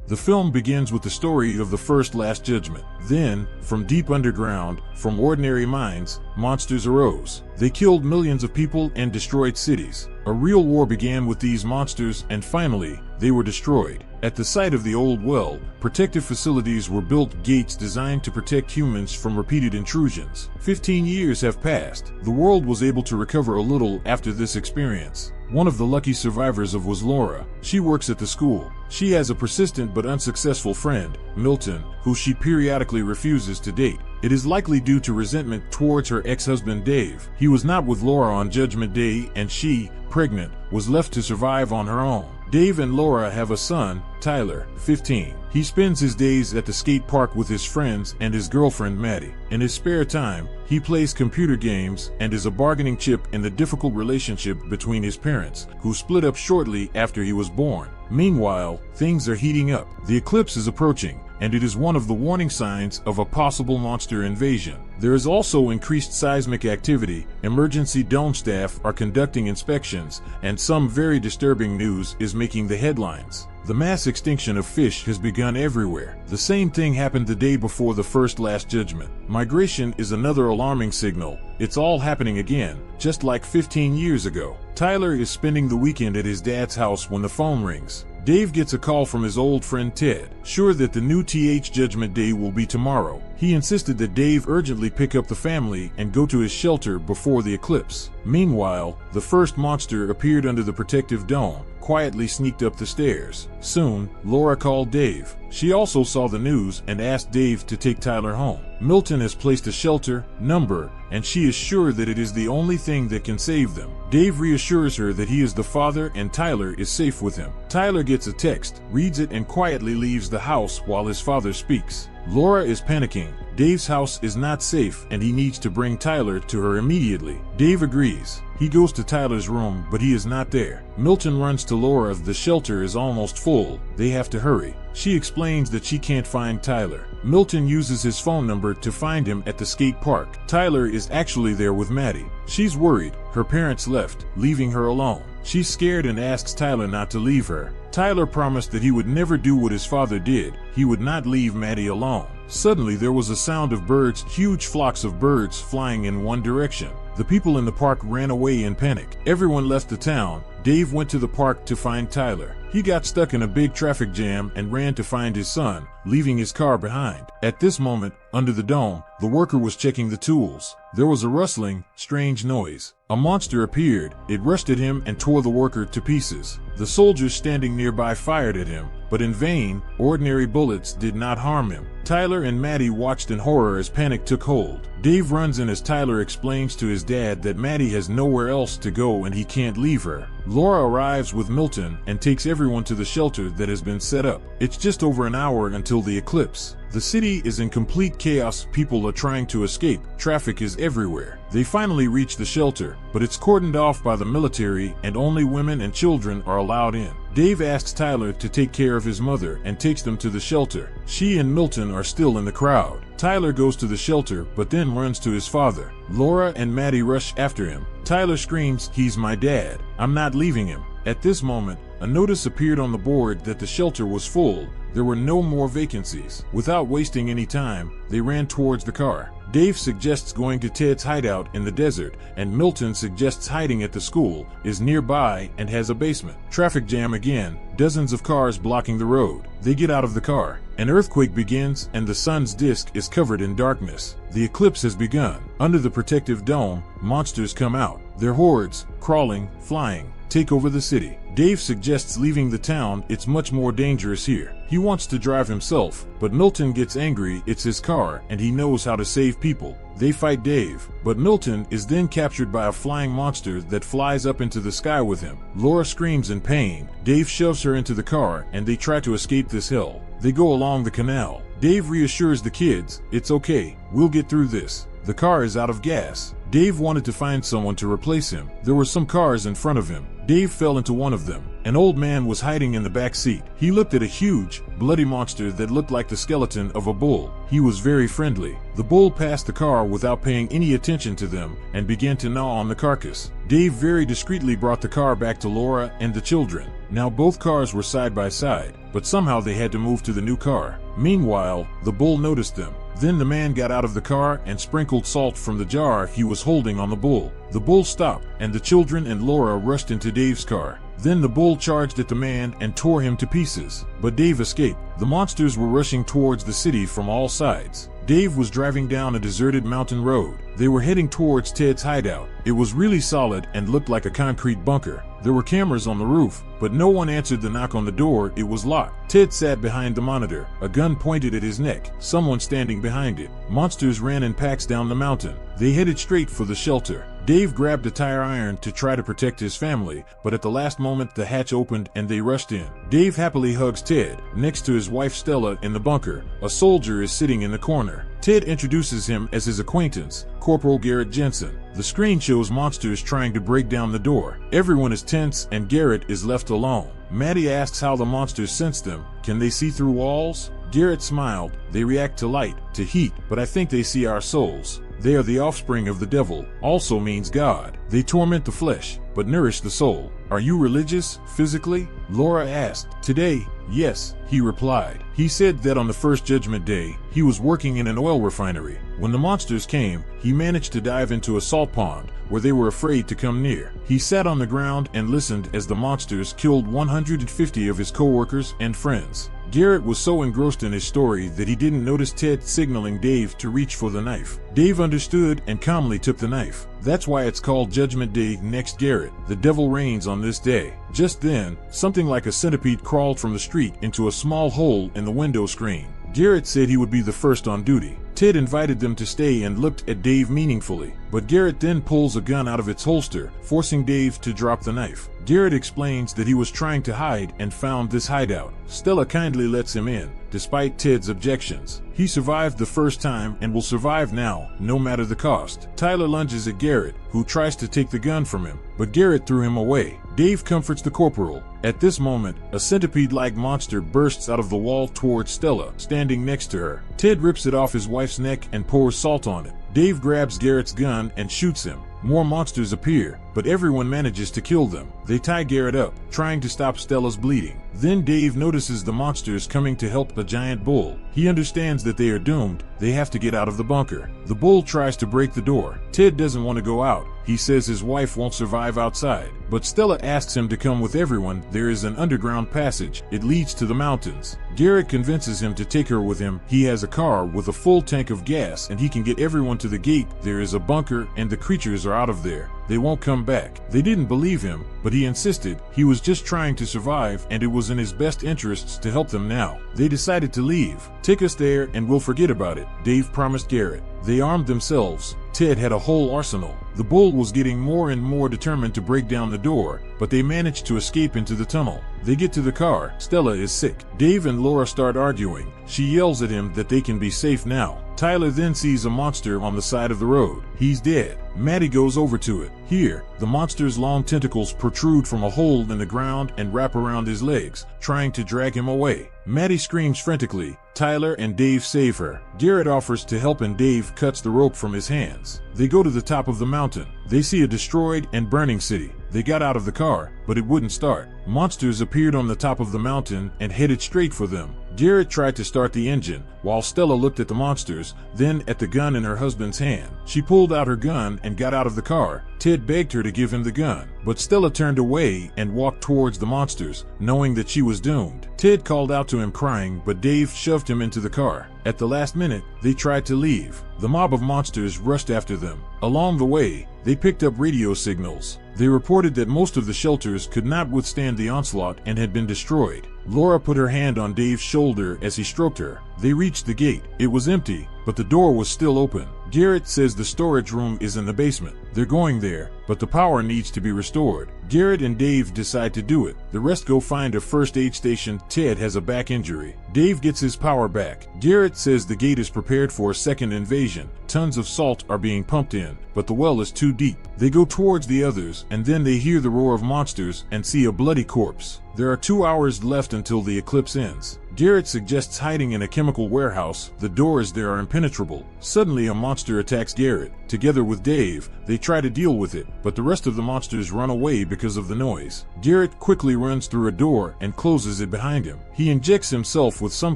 The film begins with the story of the first Last Judgment. Then, from deep underground, from ordinary minds, monsters arose. They killed millions of people and destroyed cities. A real war began with these monsters, and finally, they were destroyed. At the site of the old well, protective facilities were built, gates designed to protect humans from repeated intrusions. 15 years have passed. The world was able to recover a little after this experience. One of the lucky survivors was Laura. She works at the school. She has a persistent but unsuccessful friend, Milton, who she periodically refuses to date. It is likely due to resentment towards her ex-husband Dave. He was not with Laura on Judgment Day, and she, pregnant, was left to survive on her own. Dave and Laura have a son, Tyler, 15. He spends his days at the skate park with his friends and his girlfriend Maddie. In his spare time, he plays computer games and is a bargaining chip in the difficult relationship between his parents, who split up shortly after he was born. Meanwhile, things are heating up. The eclipse is approaching, and it is one of the warning signs of a possible monster invasion. There is also increased seismic activity, emergency dome staff are conducting inspections, and some very disturbing news is making the headlines. The mass extinction of fish has begun everywhere. The same thing happened the day before the first Last Judgment. Migration is another alarming signal. It's all happening again, just like 15 years ago. Tyler is spending the weekend at his dad's house when the phone rings. Dave gets a call from his old friend Ted, sure that the new Judgment Day will be tomorrow. He insisted that Dave urgently pick up the family and go to his shelter before the eclipse. Meanwhile, the first monster appeared under the protective dome, quietly sneaked up the stairs. Soon, Laura called Dave. She also saw the news and asked Dave to take Tyler home. Milton has placed a shelter number, and she is sure that it is the only thing that can save them. Dave reassures her that he is the father and Tyler is safe with him. Tyler gets a text, reads it, and quietly leaves the house while his father speaks. Laura is panicking. Dave's house is not safe and he needs to bring Tyler to her immediately. Dave agrees. He goes to Tyler's room, but he is not there. Milton runs to Laura. The shelter is almost full. They have to hurry. She explains that she can't find Tyler. Milton uses his phone number to find him at the skate park. Tyler is actually there with Maddie. She's worried. Her parents left, leaving her alone. She's scared and asks Tyler not to leave her. Tyler promised that he would never do what his father did. He would not leave Maddie alone. Suddenly there was a sound of birds, huge flocks of birds flying in one direction. The people in the park ran away in panic. Everyone left the town. Dave went to the park to find Tyler. He got stuck in a big traffic jam and ran to find his son, leaving his car behind. At this moment, under the dome, the worker was checking the tools. There was a rustling, strange noise. A monster appeared. It rushed at him and tore the worker to pieces. The soldiers standing nearby fired at him, but in vain. Ordinary bullets did not harm him. Tyler and Maddie watched in horror as panic took hold. Dave runs in as Tyler explains to his dad that Maddie has nowhere else to go and he can't leave her. Laura arrives with Milton and takes everyone to the shelter that has been set up. It's just over an hour until the eclipse. The city is in complete chaos. People are trying to escape. Traffic is everywhere. They finally reach the shelter, but it's cordoned off by the military and only women and children are allowed in. Dave asks Tyler to take care of his mother and takes them to the shelter. She and Milton are still in the crowd. Tyler goes to the shelter but then runs to his father. Laura and Maddie rush after him. Tyler screams, "He's my dad. I'm not leaving him." At this moment, a notice appeared on the board that the shelter was full. There were no more vacancies. Without wasting any time, they ran towards the car. Dave suggests going to Ted's hideout in the desert, and Milton suggests hiding at the school, is nearby, and has a basement. Traffic jam again, dozens of cars blocking the road. They get out of the car. An earthquake begins, and the sun's disk is covered in darkness. The eclipse has begun. Under the protective dome, monsters come out. Their hordes, crawling, flying, take over the city. Dave suggests leaving the town. It's much more dangerous here. He wants to drive himself, but Milton gets angry. It's his car, and he knows how to save people. They fight Dave, but Milton is then captured by a flying monster that flies up into the sky with him. Laura screams in pain. Dave shoves her into the car, and they try to escape this hell. They go along the canal. Dave reassures the kids, "It's okay, we'll get through this." The car is out of gas. Dave wanted to find someone to replace him. There were some cars in front of him. Dave fell into one of them. An old man was hiding in the back seat. He looked at a huge, bloody monster that looked like the skeleton of a bull. He was very friendly. The bull passed the car without paying any attention to them and began to gnaw on the carcass. Dave very discreetly brought the car back to Laura and the children. Now both cars were side by side, but somehow they had to move to the new car. Meanwhile, the bull noticed them. Then the man got out of the car and sprinkled salt from the jar he was holding on the bull. The bull stopped, and the children and Laura rushed into Dave's car. Then the bull charged at the man and tore him to pieces. But Dave escaped. The monsters were rushing towards the city from all sides. Dave was driving down a deserted mountain road. They were heading towards Ted's hideout. It was really solid and looked like a concrete bunker. There were cameras on the roof, but no one answered the knock on the door. It was locked. Ted sat behind the monitor, a gun pointed at his neck, someone standing behind it. Monsters ran in packs down the mountain. They headed straight for the shelter. Dave grabbed a tire iron to try to protect his family, but at the last moment the hatch opened and they rushed in. Dave happily hugs Ted. Next to his wife Stella in the bunker, a soldier is sitting in the corner. Ted introduces him as his acquaintance, Corporal Garrett Jensen. The screen shows monsters trying to break down the door. Everyone is tense and Garrett is left alone. Maddie asks how the monsters sense them. Can they see through walls? Garrett smiled. They react to light, to heat, but I think they see our souls. They are the offspring of the devil, also means God. They torment the flesh, but nourish the soul. Are you religious, physically? Laura asked. Today, yes, he replied. He said that on the first Judgment Day, he was working in an oil refinery. When the monsters came, he managed to dive into a salt pond, where they were afraid to come near. He sat on the ground and listened as the monsters killed 150 of his co-workers and friends. Garrett was so engrossed in his story that he didn't notice Ted signaling Dave to reach for the knife. Dave understood and calmly took the knife. That's why it's called Judgment Day next Garrett. The devil reigns on this day. Just then, something like a centipede crawled from the street into a small hole in the window screen. Garrett said he would be the first on duty. Ted invited them to stay and looked at Dave meaningfully, but Garrett then pulls a gun out of its holster, forcing Dave to drop the knife. Garrett explains that he was trying to hide and found this hideout. Stella kindly lets him in, despite Ted's objections. He survived the first time and will survive now, no matter the cost. Tyler lunges at Garrett, who tries to take the gun from him, but Garrett threw him away. Dave comforts the corporal. At this moment, a centipede-like monster bursts out of the wall towards Stella, standing next to her. Ted rips it off his wife's neck and pours salt on it. Dave grabs Garrett's gun and shoots him. More monsters appear, but everyone manages to kill them. They tie Garrett up, trying to stop Stella's bleeding. Then Dave notices the monsters coming to help the giant bull. He understands that they are doomed. They have to get out of the bunker. The bull tries to break the door. Ted doesn't want to go out. He says his wife won't survive outside. But Stella asks him to come with everyone. There is an underground passage. It leads to the mountains. Garrett convinces him to take her with him. He has a car with a full tank of gas and he can get everyone to the gate. There is a bunker and the creatures are out of there. They won't come back. They didn't believe him, but he insisted. He was just trying to survive and it was in his best interests to help them now. They decided to leave. Take us there and we'll forget about it, Dave promised Garrett. They armed themselves. Ted had a whole arsenal. The bull was getting more and more determined to break down the door, but they managed to escape into the tunnel. They get to the car. Stella is sick. Dave and Laura start arguing. She yells at him that they can be safe now. Tyler then sees a monster on the side of the road. He's dead. Maddie goes over to it. Here, the monster's long tentacles protrude from a hole in the ground and wrap around his legs, trying to drag him away. Maddie screams frantically. Tyler and Dave save her. Garrett offers to help and Dave cuts the rope from his hands. They go to the top of the mountain. They see a destroyed and burning city. They got out of the car, but it wouldn't start. Monsters appeared on the top of the mountain and headed straight for them. Garrett tried to start the engine, while Stella looked at the monsters, then at the gun in her husband's hand. She pulled out her gun and got out of the car. Ted begged her to give him the gun, but Stella turned away and walked towards the monsters, knowing that she was doomed. Ted called out to him crying, but Dave shoved him into the car. At the last minute, they tried to leave. The mob of monsters rushed after them. Along the way, they picked up radio signals. They reported that most of the shelters could not withstand the onslaught and had been destroyed. Laura put her hand on Dave's shoulder as he stroked her. They reached the gate. It was empty, but the door was still open. Garrett says the storage room is in the basement. They're going there, but the power needs to be restored. Garrett and Dave decide to do it. The rest go find a first aid station. Ted has a back injury. Dave gets his power back. Garrett says the gate is prepared for a second invasion. Tons of salt are being pumped in, but the well is too deep. They go towards the others, and then they hear the roar of monsters and see a bloody corpse. There are 2 hours left until the eclipse ends. Garrett suggests hiding in a chemical warehouse. The doors there are impenetrable. Suddenly a monster attacks Garrett. Together with Dave, they try to deal with it, but the rest of the monsters run away because of the noise. Garrett quickly runs through a door and closes it behind him. He injects himself with some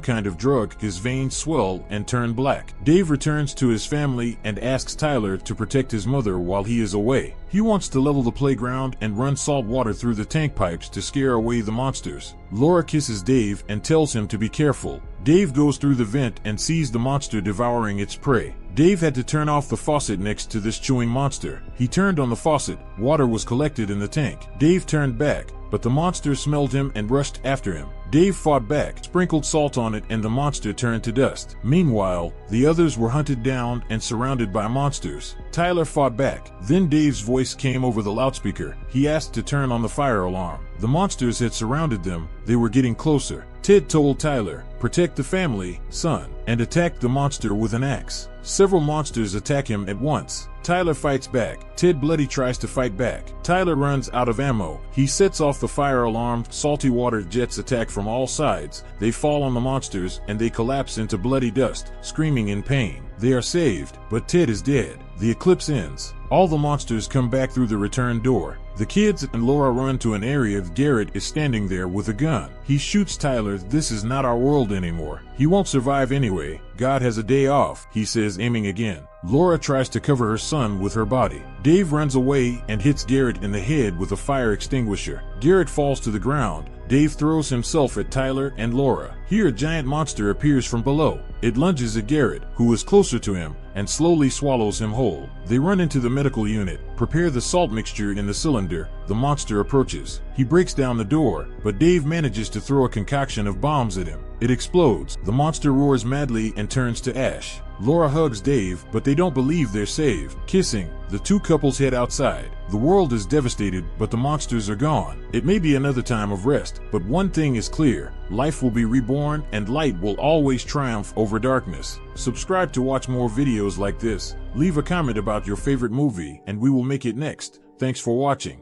kind of drug. His veins swell and turn black. Dave returns to his family and asks Tyler to protect his mother while he is away. He wants to level the playground and run salt water through the tank pipes to scare away the monsters. Laura kisses Dave and tells him to be careful. Dave goes through the vent and sees the monster devouring its prey. Dave had to turn off the faucet next to this chewing monster. He turned on the faucet. Water was collected in the tank. Dave turned back, but the monster smelled him and rushed after him. Dave fought back, sprinkled salt on it, and the monster turned to dust. Meanwhile, the others were hunted down and surrounded by monsters. Tyler fought back. Then Dave's voice came over the loudspeaker. He asked to turn on the fire alarm. The monsters had surrounded them. They were getting closer. Ted told Tyler, "Protect the family, son," and attacked the monster with an axe. Several monsters attack him at once. Tyler fights back. Ted bloody tries to fight back. Tyler runs out of ammo. He sets off the fire alarm. Salty water jets attack from all sides. They fall on the monsters and they collapse into bloody dust, screaming in pain. They are saved, but Ted is dead. The eclipse ends. All the monsters come back through the return door. The kids and Laura run to an area. Garrett is standing there with a gun. He shoots Tyler. "This is not our world anymore. He won't survive anyway. God has a day off," he says, aiming again. Laura tries to cover her son with her body. Dave runs away and hits Garrett in the head with a fire extinguisher. Garrett falls to the ground. Dave throws himself at Tyler and Laura. Here a giant monster appears from below. It lunges at Garrett, who is closer to him, and slowly swallows him whole. They run into the medical unit, prepare the salt mixture in the cylinder. The monster approaches. He breaks down the door, but Dave manages to throw a concoction of bombs at him. It explodes. The monster roars madly and turns to ash. Laura hugs Dave, but they don't believe they're saved. Kissing, the two couples head outside. The world is devastated, but the monsters are gone. It may be another time of rest, but one thing is clear. Life will be reborn and light will always triumph over darkness. Subscribe to watch more videos like this. Leave a comment about your favorite movie and we will make it next. Thanks for watching.